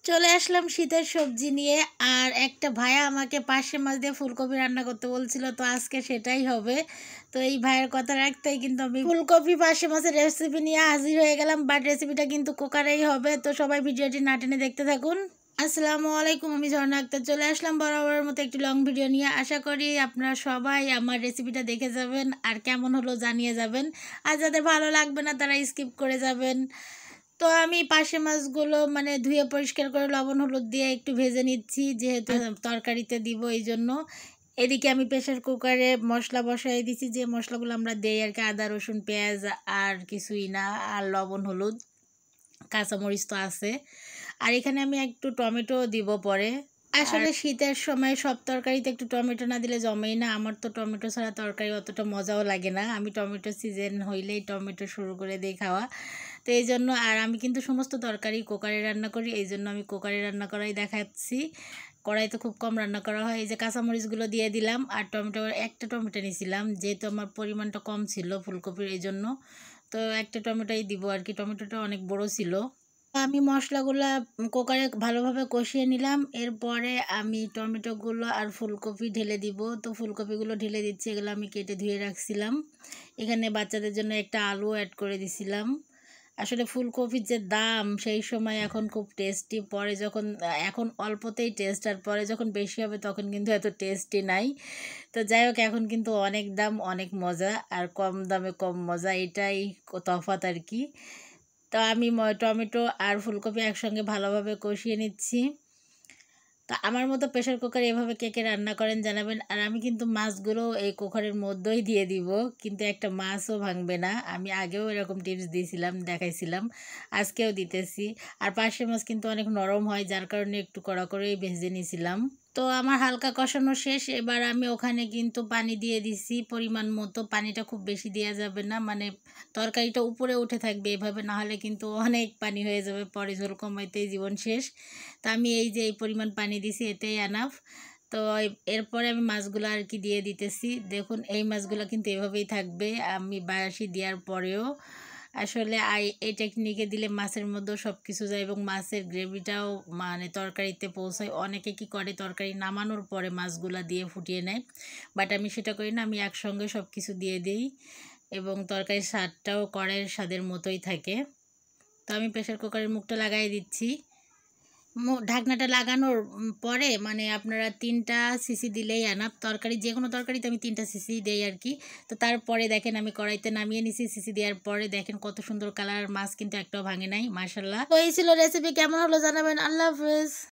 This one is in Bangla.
চলে আসলাম শীতের সবজি নিয়ে। আর একটা ভাইয়া আমাকে পার্শে মাছ দিয়ে ফুলকপি রান্না করতে বলছিল, তো আজকে সেটাই হবে। তো এই ভাইয়ের কথা রাখতেই কিন্তু আমি ফুলকপি পার্শে মাছের রেসিপি নিয়ে হাজির হয়ে গেলাম, বাট রেসিপিটা কিন্তু কুকারেই হবে। তো সবাই ভিডিওটি না টেনে দেখতে থাকুন। আসসালামু আলাইকুম, আমি ঝর্ণা আক্তার চলে আসলাম বরাবরের মতো একটি লং ভিডিও নিয়ে। আশা করি আপনারা সবাই আমার রেসিপিটা দেখে যাবেন আর কেমন হলো জানিয়ে যাবেন। আর যাদের ভালো লাগবে না তারা স্কিপ করে যাবেন। তো আমি পার্শে মাছগুলো মানে ধুয়ে পরিষ্কার করে লবণ হলুদ দিয়ে একটু ভেজে নিচ্ছি, যেহেতু তরকারিতে দিব এই জন্য। এদিকে আমি প্রেশার কুকারে মশলা বসাই দিছি, যে মশলাগুলো আমরা দেই আর কি, আদা রসুন পেঁয়াজ আর কিছুই না, আর লবণ হলুদ কাঁচামরিচ তো আছে। আর এখানে আমি একটু টমেটো দিব পরে। আসলে শীতের সময় সব তরকারিতে একটু টমেটো না দিলে জমেই না। আমার তো টমেটো ছাড়া তরকারি অতটা মজাও লাগে না। আমি টমেটো সিজন হইলেই টমেটো শুরু করে দিই খাওয়া। তো এই জন্য, আর আমি কিন্তু সমস্ত তরকারি কুকারে রান্না করি, এই জন্য আমি কুকারে রান্না করাই দেখাচ্ছি। কড়াইতে খুব কম রান্না করা হয়। এই যে কাঁচামরিচগুলো দিয়ে দিলাম, আর টমেটো একটা টমেটো নিয়েছিলাম, যেহেতু আমার পরিমাণটা কম ছিল ফুলকপির এই জন্য। তো একটা টমেটোই দিব আর কি, টমেটোটা অনেক বড় ছিল। আমি মশলাগুলা কুকারে ভালোভাবে কষিয়ে নিলাম। এরপরে আমি টমেটোগুলো আর ফুলকপি ঢেলে দিব। তো ফুলকপিগুলো ঢেলে দিচ্ছি, এগুলো আমি কেটে ধুয়ে রাখছিলাম। এখানে বাচ্চাদের জন্য একটা আলু অ্যাড করে দিছিলাম। আসলে ফুলকপির যে দাম সেই সময় এখন খুব টেস্টি, পরে যখন এখন অল্পতেই টেস্ট, আর পরে যখন বেশি হবে তখন কিন্তু এত টেস্টি নাই। তো যাই হোক, এখন কিন্তু অনেক দাম অনেক মজা, আর কম দামে কম মজা, এটাই তফাৎ আর কি। তো আমি টমেটো আর ফুলকপি একসঙ্গে ভালোভাবে কষিয়ে নিচ্ছি। তা আমার মতো প্রেশার কুকারে এভাবে কে কে রান্না করেন জানাবেন। আর আমি কিন্তু মাছগুলো এই কুকারের মধ্যেই দিয়ে দিব, কিন্তু একটা মাছও ভাঙবে না। আমি আগেও এরকম টিপস দিয়েছিলাম, দেখাইছিলাম, আজকেও দিতেছি। আর পার্শে মাছ কিন্তু অনেক নরম হয়, যার কারণে একটু কড়া করেই ভেজে নিয়েছিলাম। তো আমার হালকা কষানো শেষ, এবার আমি ওখানে কিন্তু পানি দিয়ে দিছি পরিমাণ মতো। পানিটা খুব বেশি দেওয়া যাবে না, মানে তরকারিটা উপরে উঠে থাকবে এভাবে, না হলে কিন্তু অনেক পানি হয়ে যাবে, পরে ঝোল কমাইতেই জীবন শেষ। তা আমি এই যে এই পরিমাণ পানি দিছি, এটাই এনাফ। তো এরপরে আমি মাছগুলো আর কি দিয়ে দিতেছি। দেখুন এই মাছগুলো কিন্তু এভাবেই থাকবে আমি বায়াসি দেওয়ার পরেও। আসলে এই টেকনিকে দিলে মাছের মধ্যেও সব কিছু যায়, এবং মাছের গ্রেভিটাও মানে তরকারিতে পৌঁছায়। অনেকে কি করে তরকারি নামানোর পরে মাছগুলা দিয়ে ফুটিয়ে নেয়, বাট আমি সেটা করি না, আমি একসঙ্গে সব কিছু দিয়ে দিই, এবং তরকারির স্বাদটাও কড়াইয়ের স্বাদের মতোই থাকে। তো আমি প্রেশার কুকারের মুখটা লাগাই দিচ্ছি। ঢাকনাটা লাগানোর পরে মানে আপনারা 3টা সিসি দিলেই আনাপ। তরকারি যে কোনো তরকারিতে আমি 3টা সিসি দেই আর কি। তো তারপরে দেখেন আমি কড়াইতে নামিয়ে নিছি, সিসি দেওয়ার পরে দেখেন কত সুন্দর কালার, মাছ কিন্তু একটাও ভাঙে নাই, মাশাল্লাহ। তো এই ছিল রেসিপি, কেমন হলো জানাবেন। আল্লাহ হাফেজ।